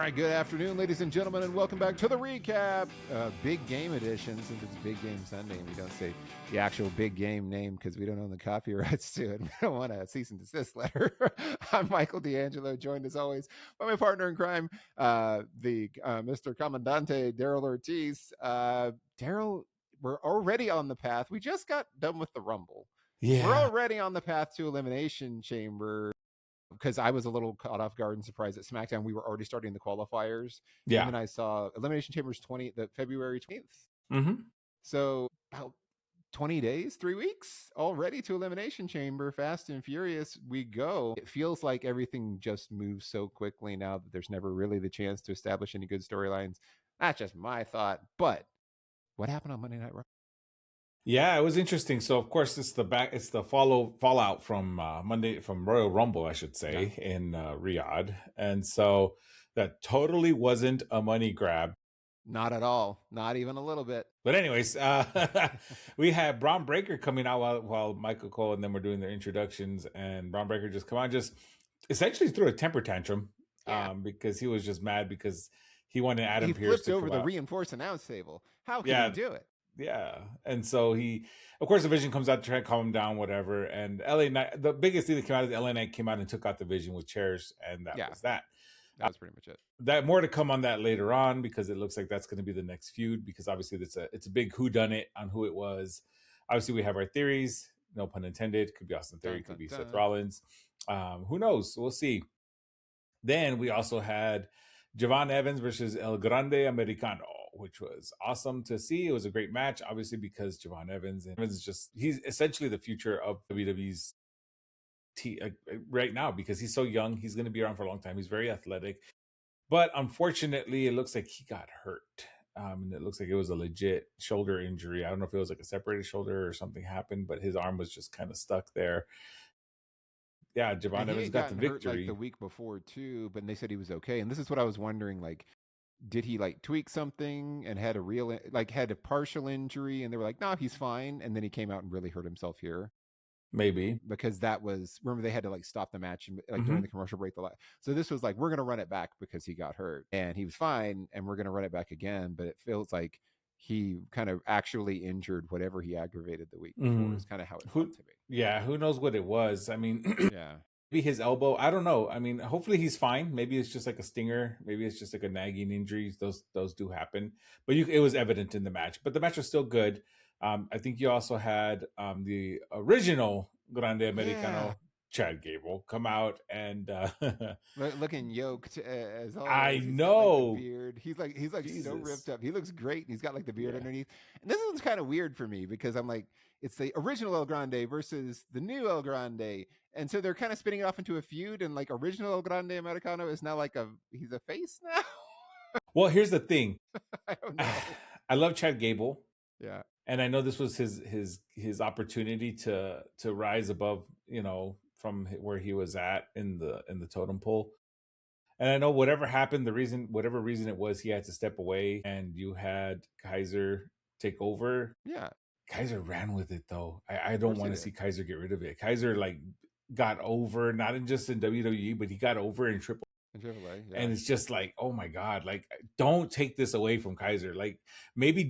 right, good afternoon, ladies and gentlemen, and welcome back to the recap. Big game edition, since it's Big Game Sunday, and we don't say the actual big game name because we don't own the copyrights to it. We don't want a cease and desist letter. I'm Michael D'Angelo, joined as always by my partner in crime, the Mr. Commandante, Daryl Ortiz. Daryl, we're already on the path. We just got done with the Rumble. We're already on the path to Elimination Chamber, because I was a little caught off guard and surprised at SmackDown. We were already starting the qualifiers. Yeah. And then I saw Elimination Chambers the February 20th. Mm-hmm. So about 20 days, 3 weeks already to Elimination Chamber. Fast and furious we go. It feels like everything just moves so quickly now that there's never really the chance to establish any good storylines. That's just my thought. But what happened on Monday Night Raw? Yeah, it was interesting. So of course it's the fallout from from Royal Rumble, I should say, in Riyadh. And so that totally wasn't a money grab. Not at all. Not even a little bit. But anyways, we had Braun Breaker coming out while Michael Cole and them were doing their introductions, and Braun Breaker just come out, just essentially threw a temper tantrum because he was just mad because he wanted Adam Pearce to flipped over the reinforced announce table. How can he do it? Yeah. And so of course, the Vision comes out to try to calm him down, whatever. And LA Knight, the biggest thing that came out is LA Knight came out and took out the Vision with chairs, and that was that. That was pretty much it. That more to come on that later on, because it looks like that's going to be the next feud, because obviously it's a big whodunit on who it was. Obviously, we have our theories, no pun intended. Could be Austin Theory, could be Seth Rollins. Who knows? We'll see. Then we also had Javon Evans versus El Grande Americano, which was awesome to see. It was a great match, obviously, because Javon Evans is he's essentially the future of WWE's right now, because he's so young. He's going to be around for a long time. He's very athletic, but unfortunately, it looks like he got hurt. And it looks like it was a legit shoulder injury. I don't know if it was like a separated shoulder or something happened, but his arm was just kind of stuck there. Yeah, Javon Evans got the victory hurt, like, the week before too, but they said he was okay. And this is what I was wondering, like, did he like tweak something and had a partial injury, and they were like, no, he's fine, and then he came out and really hurt himself here? Maybe, because that was, remember, they had to like stop the match and like during the commercial break so this was like, we're gonna run it back because he got hurt and he was fine, and we're gonna run it back again. But it feels like he kind of actually injured whatever he aggravated the week before. Is kind of how it felt to me. Yeah, who knows what it was? I mean, yeah, maybe his elbow. I don't know. I mean, hopefully he's fine. Maybe it's just like a stinger. Maybe it's just like a nagging injury. Those do happen. But it was evident in the match. But the match was still good. I think you also had the original Grande Americano, Chad Gable, come out and looking yoked as always. I know. Beard. He's like Jesus. So ripped up. He looks great. He's got like the beard underneath. And this one's kind of weird for me because I'm like, it's the original El Grande versus the new El Grande. And so they're kind of spinning it off into a feud, and like original El Grande Americano is now like he's a face now. Well, here's the thing. I don't know. I love Chad Gable. Yeah. And I know this was his opportunity to rise above, from where he was at in the totem pole. And I know whatever happened, whatever reason it was, he had to step away, and you had Kaiser take over. Yeah. Kaiser ran with it though. I don't want to see Kaiser get rid of it. Kaiser like got over, not just in WWE, but he got over in Triple A, yeah. And it's just like, oh my God, like, don't take this away from Kaiser. Like, maybe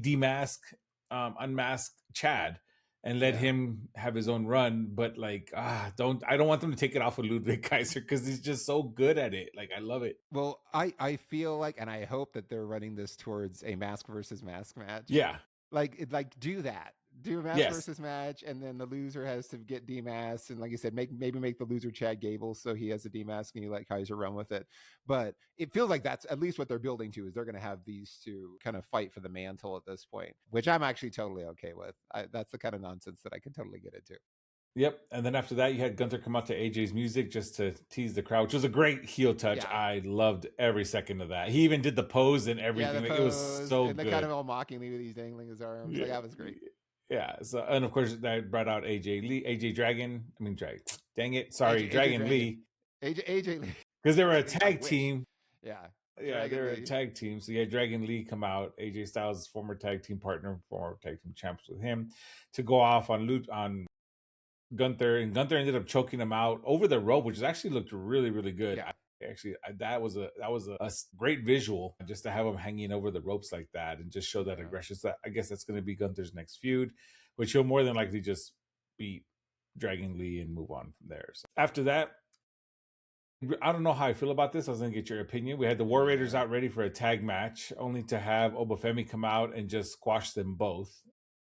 unmask Chad and let him have his own run, but like, I don't want them to take it off of Ludwig Kaiser, because he's just so good at it. Like, I love it. Well, I feel like, and I hope that they're running this towards a mask versus mask match. Yeah, like do that. Do a mask versus match, and then the loser has to get demasked, and like you said, maybe make the loser Chad Gable, so he has a demask, and you let Kaiser run with it. But it feels like that's at least what they're building to, is they're going to have these two kind of fight for the mantle at this point, which I'm actually totally okay with. That's the kind of nonsense that I can totally get into. Yep. And then after that, you had Gunther come out to AJ's music just to tease the crowd, which was a great heel touch. Yeah. I loved every second of that. He even did the pose and everything. Yeah, it was so good. And kind of all mockingly with he's dangling his arms. Like, that was great. Yeah. So, and of course, that brought out AJ Dragon. Dang it. Sorry, Dragon Lee. AJ Lee. Because they were a tag team. Yeah. Yeah, they were a tag team. So, yeah, Dragon Lee come out. AJ Styles' former tag team partner, former tag team champs with him, to go off on Gunther. And Gunther ended up choking him out over the rope, which actually looked really, really good. Yeah. Actually, that was a great visual just to have him hanging over the ropes like that and just show that aggression. So I guess that's going to be Gunther's next feud, which he'll more than likely just beat Dragon Lee and move on from there. So after that, I don't know how I feel about this. I was going to get your opinion. We had the War Raiders out ready for a tag match, only to have Obafemi come out and just squash them both.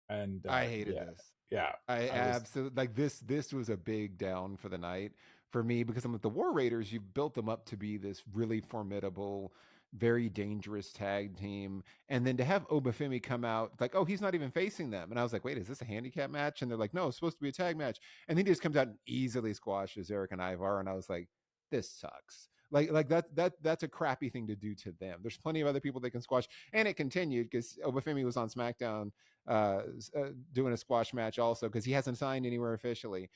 And I hated this. Yeah, I absolutely like this. This was a big down for the night for me because I'm like the War Raiders. You built them up to be this really formidable, very dangerous tag team, and then to have Obafemi come out like, oh, he's not even facing them, and I was like, wait, is this a handicap match? And they're like, no, it's supposed to be a tag match, and then he just comes out and easily squashes Eric and Ivar, and I was like, this sucks. Like that's a crappy thing to do to them. There's plenty of other people they can squash, and it continued because Obafemi was on SmackDown doing a squash match also because he hasn't signed anywhere officially,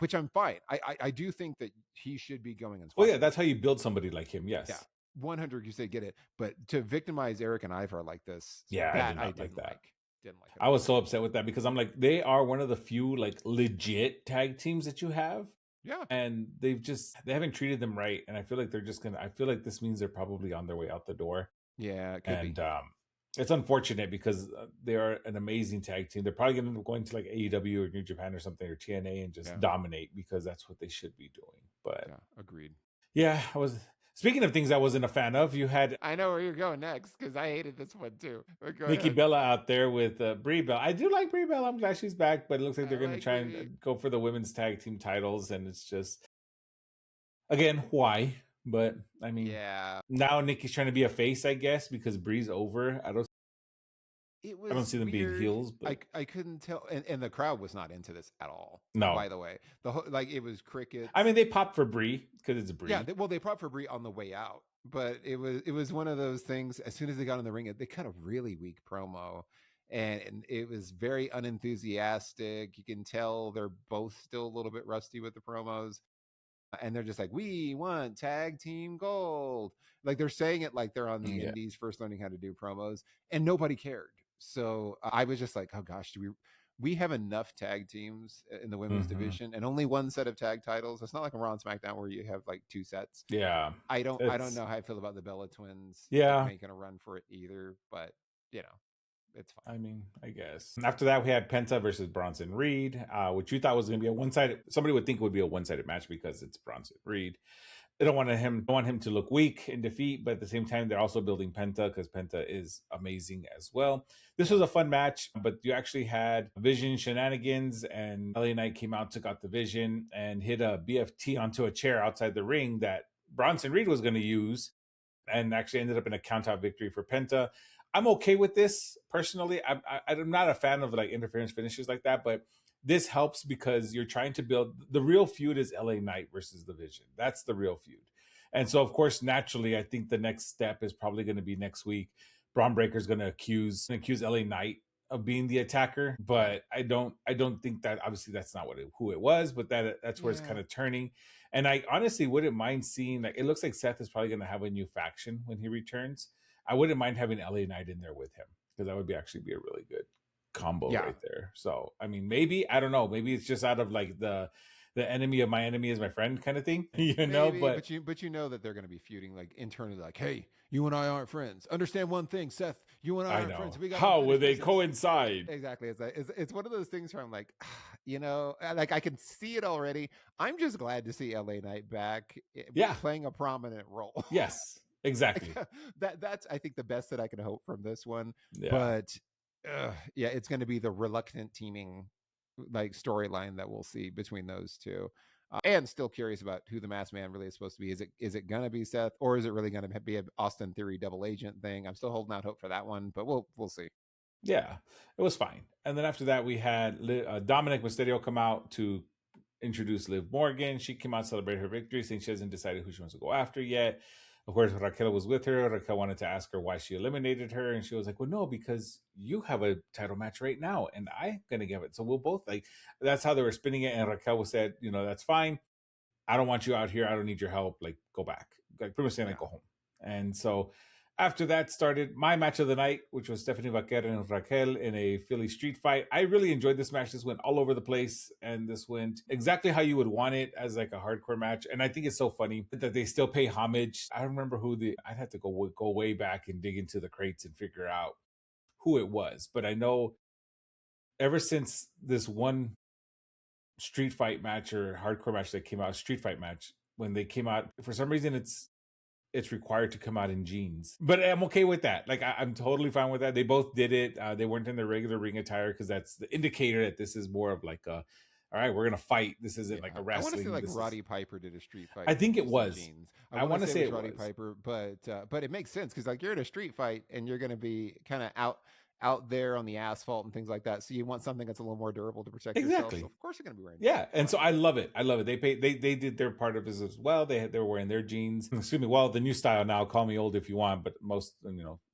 which I'm fine. I do think that he should be going in squash. Well, yeah, that's how you build somebody like him. Yes. Yeah. 100 you say get it, but to victimize Eric and Ivar like this, yeah, that I didn't like that. Didn't like it. I was so upset with that because I'm like, they are one of the few like legit tag teams that you have. Yeah. And they haven't treated them right. And I feel like I feel like this means they're probably on their way out the door. Yeah, it could be. It's unfortunate because they are an amazing tag team. They're probably going to end up going to like AEW or New Japan or something or TNA and just dominate because that's what they should be doing. But yeah, agreed. Yeah, speaking of things I wasn't a fan of, you had... I know where you're going next because I hated this one too. Nikki Bella out there with Brie Bella. I do like Brie Bella. I'm glad she's back, but it looks like they're going to try and go for the women's tag team titles, and it's just... Again, why? But, I mean... Yeah. Now Nikki's trying to be a face, I guess, because Brie's over. I don't see them being heels, but I couldn't tell, and the crowd was not into this at all. No, by the way, the whole, like it was crickets. I mean, they popped for Brie because it's Brie. Yeah, they popped for Brie on the way out, but it was one of those things. As soon as they got in the ring, they cut a really weak promo, and it was very unenthusiastic. You can tell they're both still a little bit rusty with the promos. And they're just like, we want tag team gold. Like they're saying it like they're on the indies first learning how to do promos, and nobody cared. So I was just like, oh gosh, do we have enough tag teams in the women's division and only one set of tag titles? It's not like a Raw and SmackDown where you have like two sets. Yeah. I don't know how I feel about the Bella Twins making a run for it either, but you know, it's fine. I mean, I guess. After that, we had Penta versus Bronson Reed, which you thought was going to be a one-sided. Somebody would think it would be a one-sided match because it's Bronson Reed. They don't want him to look weak in defeat, but at the same time, they're also building Penta because Penta is amazing as well. This was a fun match, but you actually had Vision shenanigans, and LA Knight came out, took out the Vision, and hit a BFT onto a chair outside the ring that Bronson Reed was going to use, and actually ended up in a count-out victory for Penta. I'm okay with this personally. I'm not a fan of like interference finishes like that, but this helps because you're trying to build the real feud is LA Knight versus the Vision. That's the real feud. And so, of course, naturally, I think the next step is probably going to be next week. Braun Breaker's going to accuse LA Knight of being the attacker, but I don't think that, obviously that's not who it was, but that's where it's kind of turning. And I honestly wouldn't mind seeing, like, it looks like Seth is probably going to have a new faction when he returns. I wouldn't mind having LA Knight in there with him because that would actually be a really good combo right there. So, I mean, maybe, I don't know, maybe it's just out of like the enemy of my enemy is my friend kind of thing, know, but you know that they're going to be feuding like internally, like, hey, you and I aren't friends. Understand one thing, Seth, you and I aren't friends. How will they coincide? Exactly. It's one of those things where I'm like, you know, like I can see it already. I'm just glad to see LA Knight back playing a prominent role. Yes. Exactly. That's I think the best that I can hope from this one. Yeah. But it's going to be the reluctant teaming like storyline that we'll see between those two. And still curious about who the Masked Man really is supposed to be. Is it going to be Seth, or is it really going to be an Austin Theory double agent thing? I'm still holding out hope for that one, but we'll see. Yeah, it was fine. And then after that, we had Dominic Mysterio come out to introduce Liv Morgan. She came out to celebrate her victory, saying she hasn't decided who she wants to go after yet. Of course, Raquel was with her. Raquel wanted to ask her why she eliminated her. And she was like, well, no, because you have a title match right now and I'm going to give it. So we'll both that's how they were spinning it. And Raquel said, you know, that's fine. I don't want you out here. I don't need your help. Like, go back. Like, pretty much saying, like, go home. And so After that started my match of the night, which was Stephanie Vaquer and Raquel in a Philly street fight. I really enjoyed this match. This went all over the place, and this went exactly how you would want it as like a hardcore match. And I think it's so funny that they still pay homage. I don't remember I'd have to go way back and dig into the crates and figure out who it was. But I know ever since this one street fight match or hardcore match that came out, street fight match, when they came out, for some reason it's required to come out in jeans, but I'm okay with that. Like I'm totally fine with that. They both did it. They weren't in their regular ring attire because that's the indicator that this is more of like a, all right, we're gonna fight. This isn't like a wrestling. I want to say like Roddy Piper did a street fight. I think it was jeans. I want to say it was Roddy Piper, but it makes sense because like you're in a street fight and you're gonna be kind of out there on the asphalt and things like that. So you want something that's a little more durable to protect yourself. So of course you're going to be wearing. Yeah, and so I love it. I love it. They did their part of this as well. They were wearing their jeans. Excuse me. Well, the new style now. Call me old if you want, but most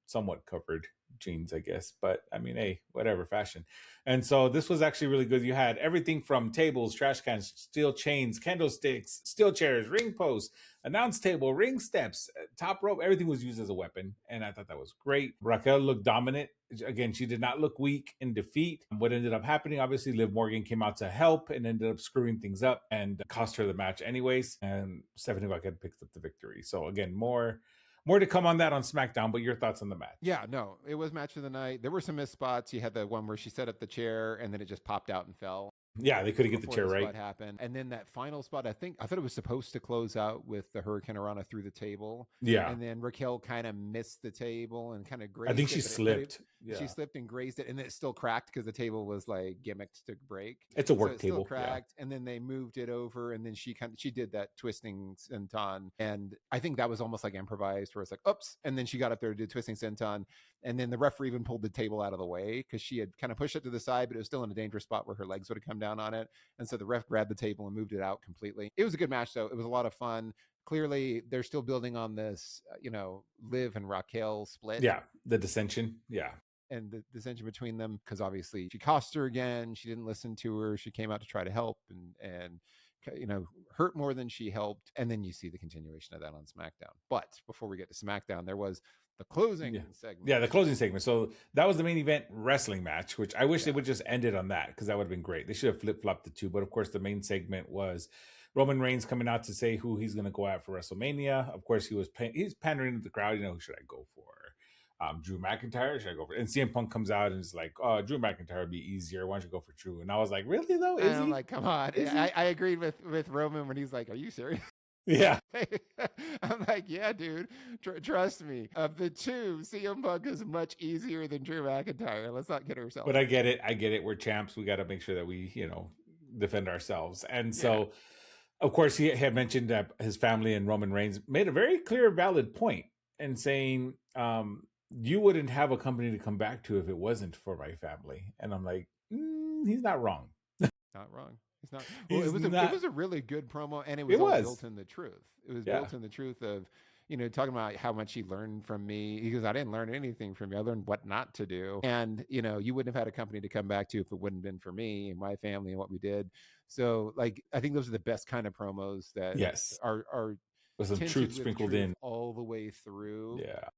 somewhat covered jeans, I guess. But I mean, hey, whatever, fashion. And so this was actually really good. You had everything from tables, trash cans, steel chains, candlesticks, steel chairs, ring posts, announce table, ring steps, top rope. Everything was used as a weapon, and I thought that was great. Raquel looked dominant. Again, she did not look weak in defeat. What ended up happening, obviously, Liv Morgan came out to help and ended up screwing things up and cost her the match anyways. And Stephanie Bucket picked up the victory. So again, more to come on that on SmackDown, but your thoughts on the match? Yeah, no, it was match of the night. There were some missed spots. You had the one where she set up the chair and then it just popped out and fell. Yeah, they couldn't get the chair right. What happened? And then that final spot, I thought it was supposed to close out with the Hurricanrana through the table. Yeah. And then Raquel kind of missed the table and kind of grazed it. I think she slipped. She slipped and grazed it, and it still cracked because the table was like gimmicked to break. It's a work table. Still cracked, and then they moved it over, and then she did that twisting senton, and I think that was almost like improvised, where it's like, oops, and then she got up there to do twisting senton, and then the referee even pulled the table out of the way because she had kind of pushed it to the side, but it was still in a dangerous spot where her legs would have come down on it, and so the ref grabbed the table and moved it out completely. It was a good match, though. It was a lot of fun. Clearly, they're still building on this, Liv and Raquel split. Yeah, the dissension. Yeah. And the dissension between them, because obviously she cost her again. She didn't listen to her. She came out to try to help and hurt more than she helped. And then you see the continuation of that on SmackDown. But before we get to SmackDown, there was the closing segment. Yeah, the closing segment. So that was the main event wrestling match, which I wish they would just end it on that, because that would have been great. They should have flip-flopped the two. But of course, the main segment was Roman Reigns coming out to say who he's going to go at for WrestleMania. Of course, he's pandering to the crowd. Who should I go for? Drew McIntyre? Should I go for? And CM Punk comes out and is like, "Oh, Drew McIntyre would be easier. Why don't you go for Drew?" And I was like, "Really though? Is I'm like, come on." I agreed with Roman when he's like, "Are you serious?" Yeah. I'm like, yeah, dude, trust me. Of the two, CM Punk is much easier than Drew McIntyre. Let's not kid ourselves. But I get it. We're champs. We got to make sure that we, defend ourselves. And so, of course, he had mentioned that his family and Roman Reigns made a very clear, valid point in saying, you wouldn't have a company to come back to if it wasn't for my family. And I'm like, he's not wrong. Not wrong. It's not. Well, it was a really good promo, and it was built in the truth. It was built in the truth of, talking about how much he learned from me. He goes, I didn't learn anything from you. I learned what not to do. And, you wouldn't have had a company to come back to if it wouldn't have been for me and my family and what we did. So, like, I think those are the best kind of promos that are with some truth sprinkled in all the way through. Yeah.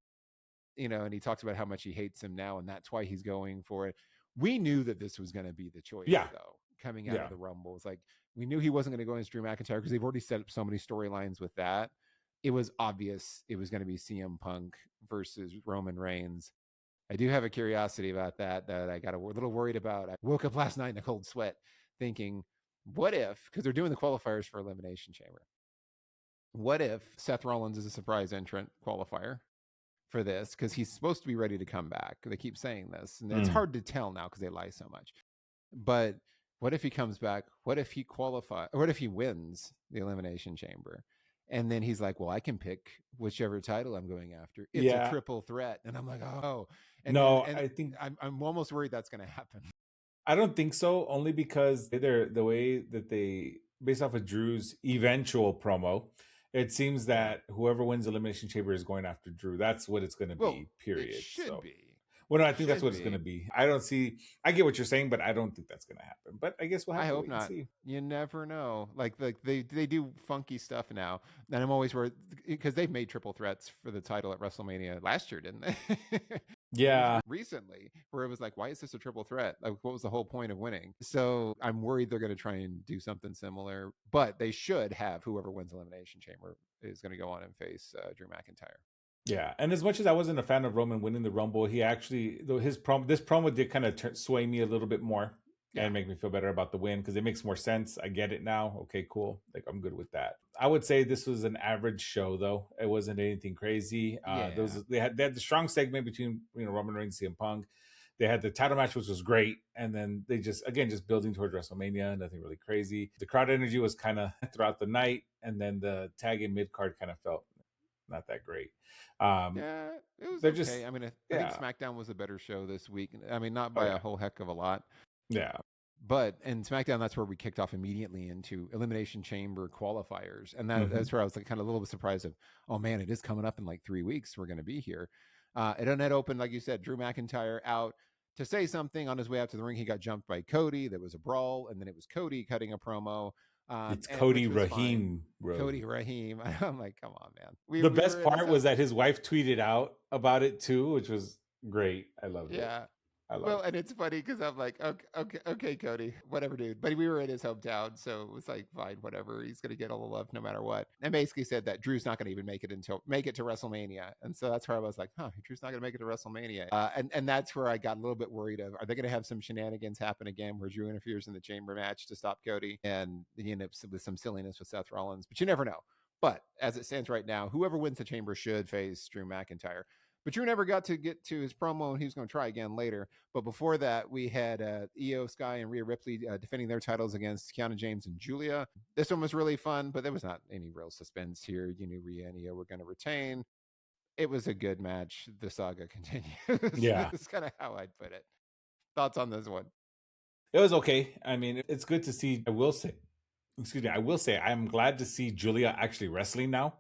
And he talks about how much he hates him now, and that's why he's going for it. We knew that this was going to be the choice, though, coming out of the Rumble. It's like, we knew he wasn't going to go against Drew McIntyre because they've already set up so many storylines with that. It was obvious it was going to be CM Punk versus Roman Reigns. I do have a curiosity about that I got a little worried about. I woke up last night in a cold sweat thinking, what if, because they're doing the qualifiers for Elimination Chamber, what if Seth Rollins is a surprise entrant qualifier for this, because he's supposed to be ready to come back. They keep saying this, and it's hard to tell now because they lie so much. But what if he comes back? What if he qualifies? Or what if he wins the Elimination Chamber? And then he's like, well, I can pick whichever title I'm going after. It's a triple threat. And I'm like, oh. And I think I'm almost worried that's going to happen. I don't think so, only because the way that they, based off of Drew's eventual promo, it seems that whoever wins Elimination Chamber is going after Drew. That's what it's going to be, period. It should be. Well, no, I think that's Should what it's going to be. be. I don't see. I get what you're saying, but I don't think that's going to happen. But I guess we'll I have to hope wait and not. see. You never know. Like they do funky stuff now, and I'm always worried because they've made triple threats for the title at WrestleMania last year, didn't they? It was Yeah, recently where it was like, why is this a triple threat? Like, what was the whole point of winning? So I'm worried they're going to try and do something similar, but they should have whoever wins Elimination Chamber is going to go on and face Drew McIntyre. yeah. And as much as I wasn't a fan of Roman winning the Rumble, he actually, though his this promo did kind of sway me a little bit more Yeah. and make me feel better about the win because it makes more sense. I get it now. Okay, cool. Like I'm good with that. I would say this was an average show though. It wasn't anything crazy. Yeah. They had the strong segment between Roman Reigns and CM Punk. They had the title match, which was great, and then they just building towards WrestleMania. Nothing really crazy. The crowd energy was kind of throughout the night, and then the tag in mid card kind of felt not that great. Yeah, it was They're okay. just I mean, I think SmackDown was a better show this week. I mean, not by a whole heck of a lot. Yeah. But in SmackDown, that's where we kicked off immediately into Elimination Chamber qualifiers. And that's where I was like kind of a little bit surprised of, oh man, it is coming up in like 3 weeks. We're going to be here. It had opened, like you said, Drew McIntyre out to say something on his way out to the ring. He got jumped by Cody. There was a brawl, and then it was Cody cutting a promo. It's Cody Rahim, bro. Cody Rahim. I'm like, come on, man. The best part was that his wife tweeted out about it too, which was great. I loved it. Yeah. Well, and it's funny because I'm like, okay, Cody, whatever, dude. But we were in his hometown, so it was like, fine, whatever. He's gonna get all the love no matter what. And basically said that Drew's not gonna even make it to WrestleMania. And so that's where I was like, Drew's not gonna make it to WrestleMania. And that's where I got a little bit worried of, are they gonna have some shenanigans happen again where Drew interferes in the chamber match to stop Cody, and he ends up with some silliness with Seth Rollins? But you never know. But as it stands right now, whoever wins the chamber should face Drew McIntyre. But Drew never got to get to his promo, and he was going to try again later. But before that, we had Io Sky and Rhea Ripley defending their titles against Kiana James and Julia. This one was really fun, but there was not any real suspense here. You knew Rhea and Io were going to retain. It was a good match. The saga continues. Yeah. That's kind of how I'd put it. Thoughts on this one? It was okay. I mean, it's good to see. I will say, I'm glad to see Julia actually wrestling now.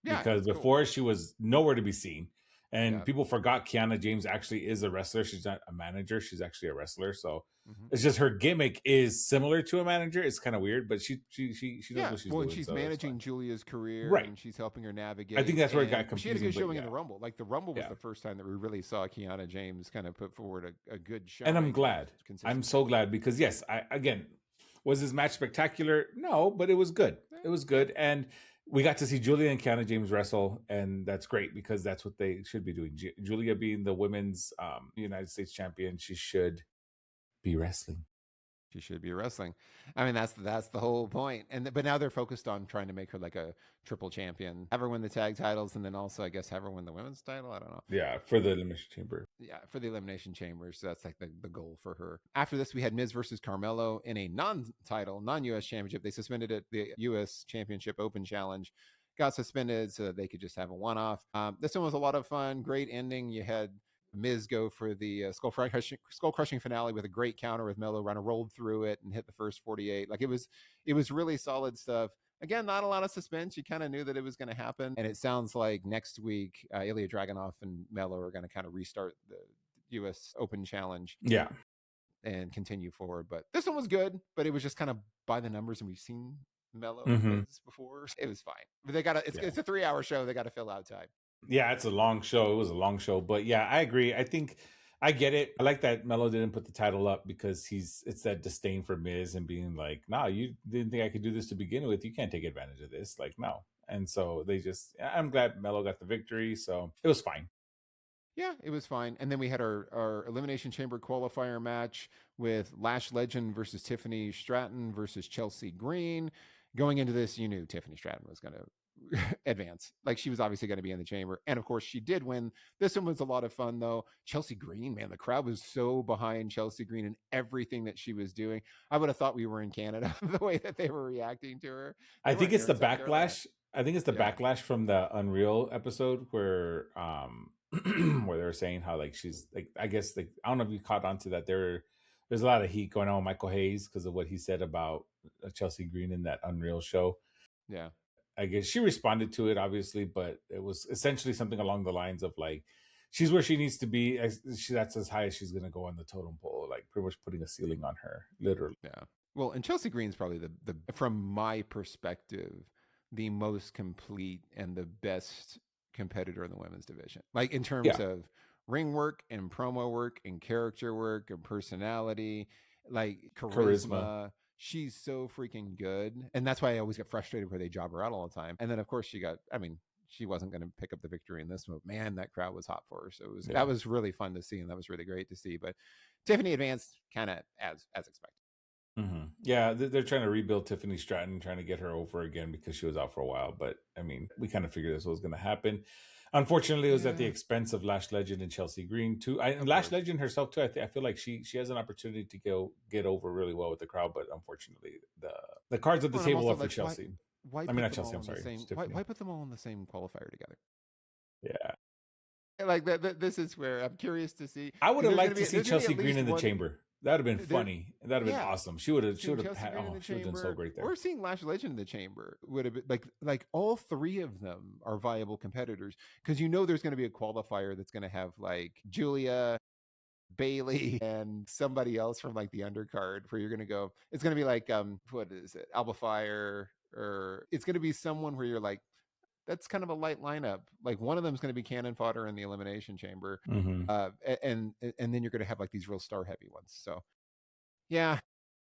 Yeah, because before she was nowhere to be seen. And people forgot Kiana James actually is a wrestler. She's not a manager. She's actually a wrestler. So it's just her gimmick is similar to a manager. It's kind of weird, but she knows what she's doing. Well, she's managing Julia's career, right? And she's helping her navigate. I think that's where it got confusing. She had a good showing in the Rumble. Like the Rumble was the first time that we really saw Kiana James kind of put forward a good show. And I'm glad. I'm so glad because yes, was this match spectacular? No, but it was good. It was good. And we got to see Julia and Kiana James wrestle, and that's great because that's what they should be doing. Julia being the women's United States champion, she should be wrestling. She should be wrestling. I mean, that's the whole point. But now they're focused on trying to make her like a triple champion, have her win the tag titles, and then also I guess have her win the women's title. I don't know. Yeah, for the Elimination Chamber. Yeah, for the Elimination Chamber. So that's like the goal for her. After this, we had Miz versus Carmelo in a non-title, non-US championship. They suspended it. The US Championship Open Challenge got suspended so that they could just have a one-off. This one was a lot of fun. Great ending. You had Miz go for the skull crushing finale with a great counter with Melo. Runner rolled through it and hit the first 48. Like it was really solid stuff. Again, not a lot of suspense. You kind of knew that it was going to happen. And it sounds like next week, Ilya Dragunov and Melo are going to kind of restart the U.S. Open Challenge. Yeah. And continue forward. But this one was good, but it was just kind of by the numbers, and we've seen Melo before. It was fine. But it's a 3-hour show. They got to fill out time. Yeah, it's a long show. It was a long show. But yeah, I agree. I think I get it. I like that Melo didn't put the title up because it's that disdain for Miz and being like, nah, you didn't think I could do this to begin with. You can't take advantage of this. Like, no. And so I'm glad Melo got the victory. So it was fine. Yeah, it was fine. And then we had our Elimination Chamber qualifier match with Lash Legend versus Tiffany Stratton versus Chelsea Green. Going into this, you knew Tiffany Stratton was going to advance. Like she was obviously going to be in the chamber. And of course she did win. This one was a lot of fun though. Chelsea Green, man, the crowd was so behind Chelsea Green and everything that she was doing. I would have thought we were in Canada the way that they were reacting to her. I think it's the backlash. I think it's the backlash from the Unreal episode where where they were saying how like she's like, I guess like, I don't know if you caught on to that. There's a lot of heat going on with Michael Hayes because of what he said about Chelsea Green in that Unreal show. Yeah. I guess she responded to it, obviously, but it was essentially something along the lines of like, she's where she needs to be. That's as high as she's going to go on the totem pole, like pretty much putting a ceiling on her, literally. Yeah. Well, and Chelsea Green's probably the from my perspective, the most complete and the best competitor in the women's division. Like in terms of ring work and promo work and character work and personality, like charisma. She's so freaking good. And that's why I always get frustrated where they job her out all the time. And then of course she wasn't going to pick up the victory in this move. Man, that crowd was hot for her. So that was really fun to see, and that was really great to see. But Tiffany advanced kind of as expected. Mm-hmm. Yeah, they're trying to rebuild Tiffany Stratton, trying to get her over again because she was out for a while. But I mean, we kind of figured this was going to happen. Unfortunately, it was at the expense of Lash Legend and Chelsea Green too. And Lash Legend herself too. I feel like she has an opportunity to get over really well with the crowd, but unfortunately, the cards at the table are for Chelsea. Why not Chelsea. I'm sorry. Why put them all in the same qualifier together? Yeah, like this is where I'm curious to see. I would have liked to see Chelsea Green in the chamber. That would have been funny. That would have been awesome. She would have done so great there. Or seeing Lash Legend in the chamber would have been like all three of them are viable competitors, because there's going to be a qualifier that's going to have like Julia, Bailey, and somebody else from like the undercard, where you're going to go. It's going to be like what is it, Alba Fire, or it's going to be someone where you're like, that's kind of a light lineup. Like one of them is going to be cannon fodder in the elimination chamber. Mm-hmm. And then you're going to have like these real star heavy ones. So yeah,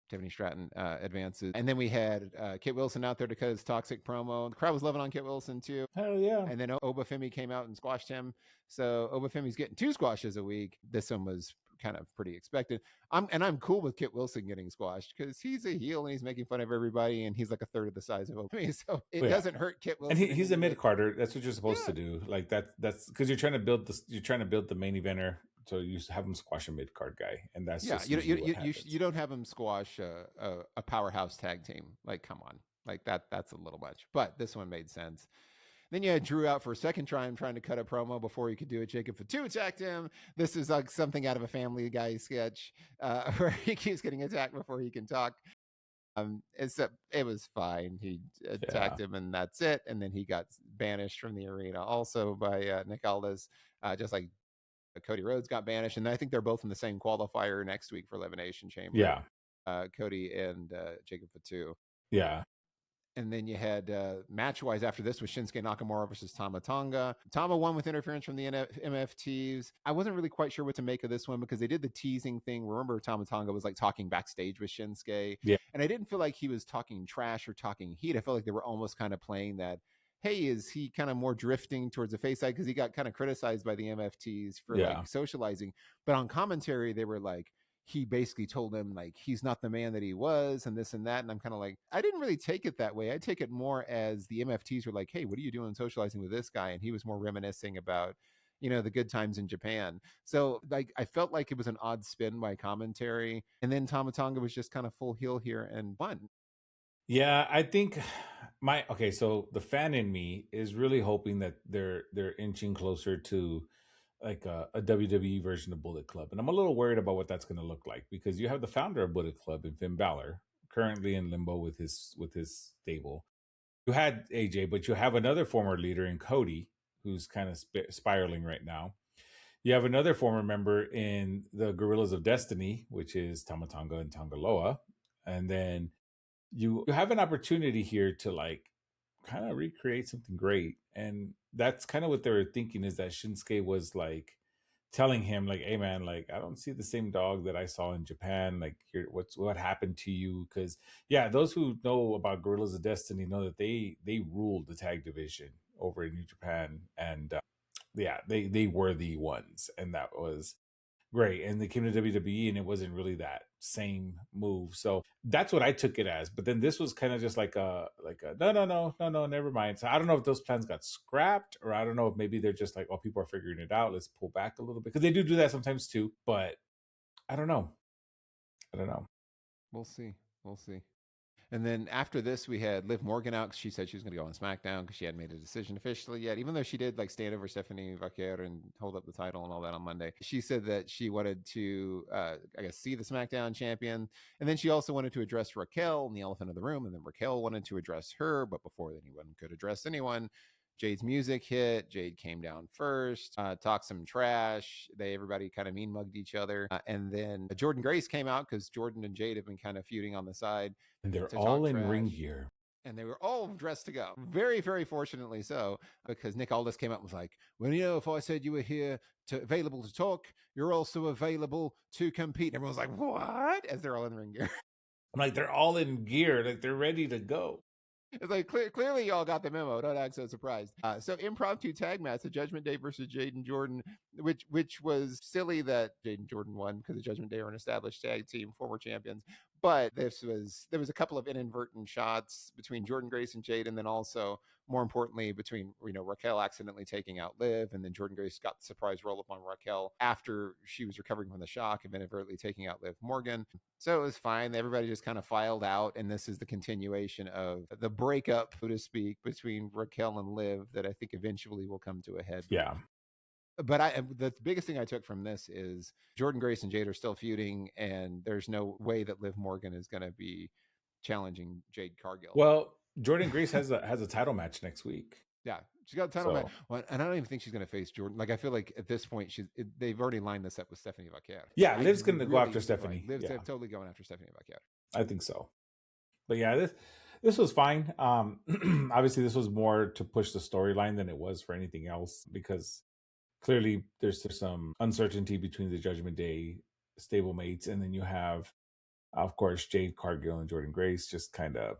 Tiffany Stratton advances. And then we had Kit Wilson out there to cut his toxic promo. The crowd was loving on Kit Wilson too. Hell yeah. And then Obafemi came out and squashed him. So Obafemi's getting 2 squashes a week. This one was kind of pretty expected. I'm cool with Kit Wilson getting squashed because he's a heel and he's making fun of everybody, and he's like a third of the size of Obafemi, so it doesn't hurt Kit Wilson. And he's a mid carder. That's what you're supposed to do. Like that's because you're trying to build the main eventer. So you have him squash a mid card guy, and that's you don't have him squash a powerhouse tag team. Like, come on, like that's a little much. But this one made sense. Then you had Drew out for a second trying to cut a promo before he could do it. Jacob Fatu attacked him. This is like something out of a Family Guy sketch where he keeps getting attacked before he can talk. It was fine. He attacked him, and that's it. And then he got banished from the arena also by Nick Aldis, just like Cody Rhodes got banished. And I think they're both in the same qualifier next week for Elimination Chamber. Yeah. Cody and Jacob Fatu. Yeah. And then you had match-wise after this was Shinsuke Nakamura versus Tama Tonga. Tama won with interference from the MFTs. I wasn't really quite sure what to make of this one because they did the teasing thing. Remember, Tama Tonga was like talking backstage with Shinsuke. Yeah. And I didn't feel like he was talking trash or talking heat. I felt like they were almost kind of playing that, hey, is he kind of more drifting towards the face side? Because he got kind of criticized by the MFTs for like socializing. But on commentary, they were like, he basically told him like he's not the man that he was and this and that. And I'm kind of like, I didn't really take it that way. I take it more as the MFTs were like, hey, what are you doing socializing with this guy? And he was more reminiscing about, the good times in Japan. So like, I felt like it was an odd spin by commentary. And then Tama Tonga was just kind of full heel here and won. Yeah, I think so the fan in me is really hoping that they're inching closer to like a WWE version of Bullet Club. And I'm a little worried about what that's going to look like because you have the founder of Bullet Club in Finn Balor currently in limbo with his stable. You had AJ, but you have another former leader in Cody who's kind of spiraling right now. You have another former member in the Gorillas of Destiny, which is Tama Tonga and Tonga Loa. And then you have an opportunity here to like kind of recreate something great. And that's kind of what they were thinking, is that Shinsuke was like telling him like, hey man, like I don't see the same dog that I saw in Japan. Like here, what happened to you? Because those who know about Gorillas of Destiny know that they ruled the tag division over in New Japan. And they were the ones. And that was great. And they came to WWE and it wasn't really that same move. So that's what I took it as. But then this was kind of just like a no, never mind. So I don't know if those plans got scrapped, or I don't know if maybe they're just like, oh, people are figuring it out. Let's pull back a little bit. Because they do that sometimes too. But I don't know. We'll see. And then after this, we had Liv Morgan out because she said she was going to go on SmackDown because she hadn't made a decision officially yet, even though she did like stand over Stephanie Vaquer and hold up the title and all that on Monday. She said that she wanted to, see the SmackDown champion. And then she also wanted to address Raquel and the elephant in the room. And then Raquel wanted to address her. But before anyone could address anyone, Jade's music hit. Jade came down first, talked some trash. Everybody kind of mean mugged each other. And then Jordynne Grace came out because Jordan and Jade have been kind of feuding on the side. And they're all in ring gear. And they were all dressed to go. Very, very fortunately so, because Nick Aldis came up and was like, well, if I said you were here available to talk, you're also available to compete. And everyone's like, what? As they're all in ring gear. I'm like, they're all in gear. Like, they're ready to go. It's like, clearly y'all got the memo. Don't act so surprised. So impromptu tag match, the Judgment Day versus Jade and Jordan, which was silly that Jade and Jordan won because the Judgment Day are an established tag team, former champions. But there was a couple of inadvertent shots between Jordynne Grace and Jade, and then also, more importantly, between Raquel accidentally taking out Liv, and then Jordynne Grace got the surprise roll up on Raquel after she was recovering from the shock and inadvertently taking out Liv Morgan. So it was fine. Everybody just kind of filed out, and this is the continuation of the breakup, so to speak, between Raquel and Liv that I think eventually will come to a head. Yeah. But the biggest thing I took from this is Jordynne Grace and Jade are still feuding, and there's no way that Liv Morgan is going to be challenging Jade Cargill. Well, Jordynne Grace has a title match next week. Yeah, she got a title match. Well, and I don't even think she's going to face Jordan. Like, I feel like at this point, they've already lined this up with Stephanie Vaquer. Yeah, Liv's going to go after Stephanie. Liv's totally going after Stephanie Vaquer. I think so. But yeah, this was fine. Obviously, this was more to push the storyline than it was for anything else, because clearly there's some uncertainty between the Judgment Day stablemates, and then you have, of course, Jade Cargill and Jordynne Grace just kind of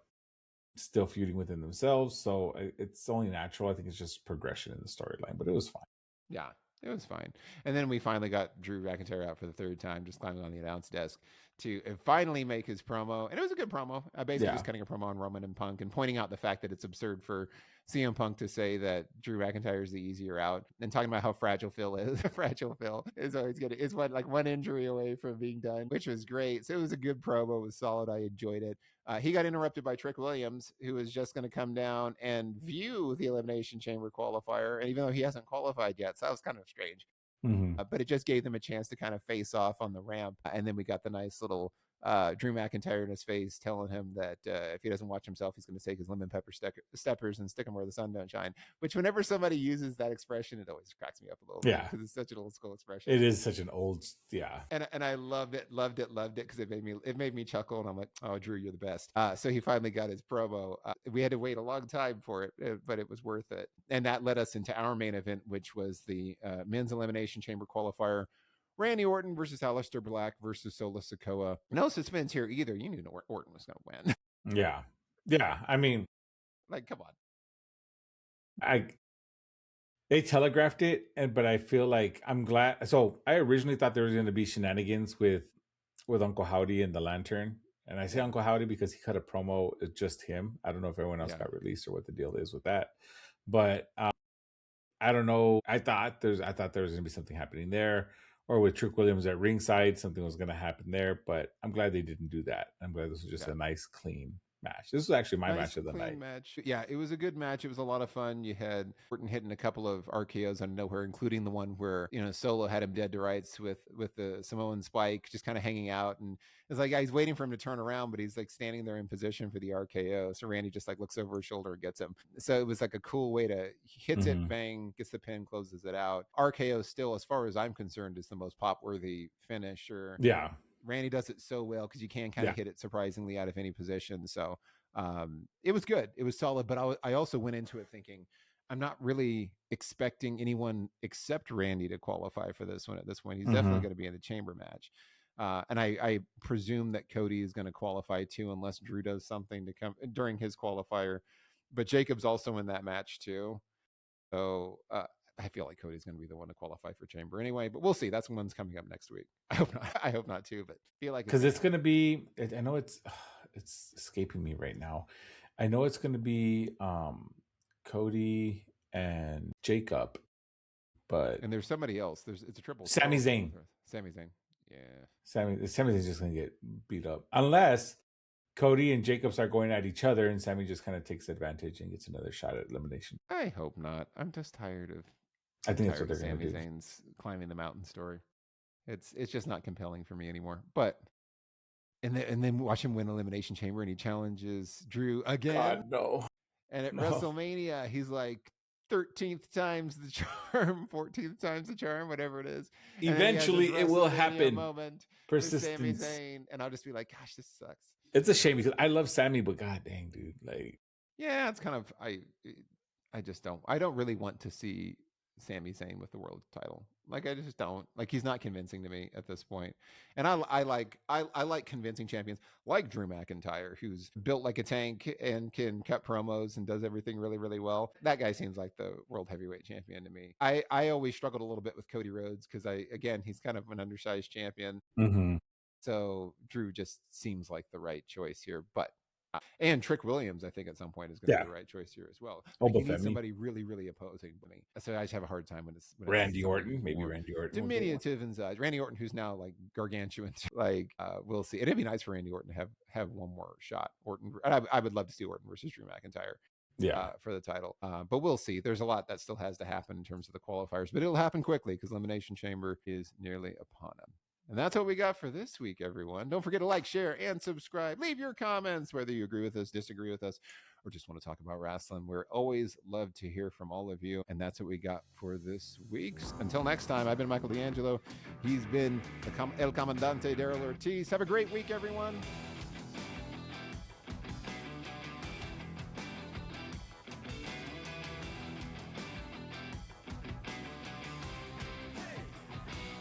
still feuding within themselves. So it's only natural. I think it's just progression in the storyline, but it was fine. Yeah, it was fine. And then we finally got Drew McIntyre out for the third time, just climbing on the announce desk to finally make his promo. And it was a good promo. Basically just cutting a promo on Roman and Punk and pointing out the fact that it's absurd for CM Punk to say that Drew McIntyre is the easier out, and talking about how fragile Phil is. Fragile Phil is always good. It's one injury away from being done, which was great. So it was a good promo. It was solid. I enjoyed it. He got interrupted by Trick Williams, who was just going to come down and view the Elimination Chamber qualifier. And even though he hasn't qualified yet, so that was kind of strange. Mm-hmm. But it just gave them a chance to kind of face off on the ramp. And then we got the nice little Drew McIntyre in his face telling him that if he doesn't watch himself, he's going to take his lemon pepper steppers and stick them where the sun don't shine. Which, whenever somebody uses that expression, it always cracks me up a little bit, because it's such an old school expression. It is such an old, And I loved it because it made me chuckle, and I'm like, oh, Drew, you're the best. So he finally got his promo. We had to wait a long time for it, but it was worth it. And that led us into our main event, which was the men's Elimination Chamber qualifier. Randy Orton versus Aleister Black versus Solo Sikoa. No suspense here either. You knew Orton was going to win. Yeah. I mean, like, come on. They telegraphed it, but I feel like I'm glad. So I originally thought there was going to be shenanigans with Uncle Howdy and the Lantern. And I say Uncle Howdy because he cut a promo, just him. I don't know if everyone else got released or what the deal is with that. But I don't know. I thought there was going to be something happening there. Or with Trick Williams at ringside, something was going to happen there. But I'm glad they didn't do that. I'm glad this was just a nice, clean match. This was actually my match of the night. Yeah, it was a good match. It was a lot of fun. You had Orton hitting a couple of RKOs out of nowhere, including the one where Solo had him dead to rights with the Samoan Spike just kind of hanging out, and it's like he's waiting for him to turn around, but he's like standing there in position for the RKO. So Randy just like looks over his shoulder and gets him. So it was like a cool way to hits it, bang, gets the pin, closes it out. RKO still, as far as I'm concerned, is the most pop-worthy finisher. Yeah. Randy does it so well because you can kind of hit it surprisingly out of any position. So it was good. It was solid. But I also went into it thinking, I'm not really expecting anyone except Randy to qualify for this one at this point. He's definitely going to be in the chamber match. And I presume that Cody is going to qualify too, unless Drew does something to come during his qualifier. But Jacob's also in that match too. So I feel like Cody's going to be the one to qualify for chamber anyway, but we'll see. That's one's coming up next week. I hope not too, but feel like because it's going to be. I know it's escaping me right now. I know it's going to be Cody and Jacob, and there's somebody else. It's a triple. Sami Zayn. Yeah. Sami Zayn's just going to get beat up unless Cody and Jacob start going at each other, and Sami just kind of takes advantage and gets another shot at elimination. I hope not. I'm just tired of. I think that's what they're going to do. Sami Zayn's climbing the mountain story. It's just not compelling for me anymore. But and then watch him win Elimination Chamber, and he challenges Drew again. God, no. And at WrestleMania, he's like 13th times the charm, 14th times the charm, whatever it is. Eventually, it will happen. Moment Persistence. Sami Zayn, and I'll just be like, gosh, this sucks. It's a shame because I love Sami, but god dang, dude, like, yeah, it's kind of I just don't. I don't really want to see Sami Zayn with the world title. Like I just don't. Like he's not convincing to me at this point. And I like convincing champions like Drew McIntyre, who's built like a tank and can cut promos and does everything really, really well. That guy seems like the world heavyweight champion to me. I always struggled a little bit with Cody Rhodes because he's kind of an undersized champion. mm-hmm. So Drew just seems like the right choice here. But and Trick Williams, I think at some point is going to be the right choice here as well. Like you need somebody really, really opposing me. So I just have a hard time when it's Randy Orton, maybe Randy Orton, diminutive in size. Randy Orton, who's now like gargantuan. Like we'll see. It'd be nice for Randy Orton to have one more shot. Orton, I would love to see Orton versus Drew McIntyre. For the title. But we'll see. There's a lot that still has to happen in terms of the qualifiers, but it'll happen quickly because Elimination Chamber is nearly upon them. And that's what we got for this week, everyone. Don't forget to like, share, and subscribe. Leave your comments, whether you agree with us, disagree with us, or just want to talk about wrestling. We're always love to hear from all of you. And that's what we got for this week. Until next time, I've been Michael D'Angelo. He's been El Comandante Daryl Ortiz. Have a great week, everyone.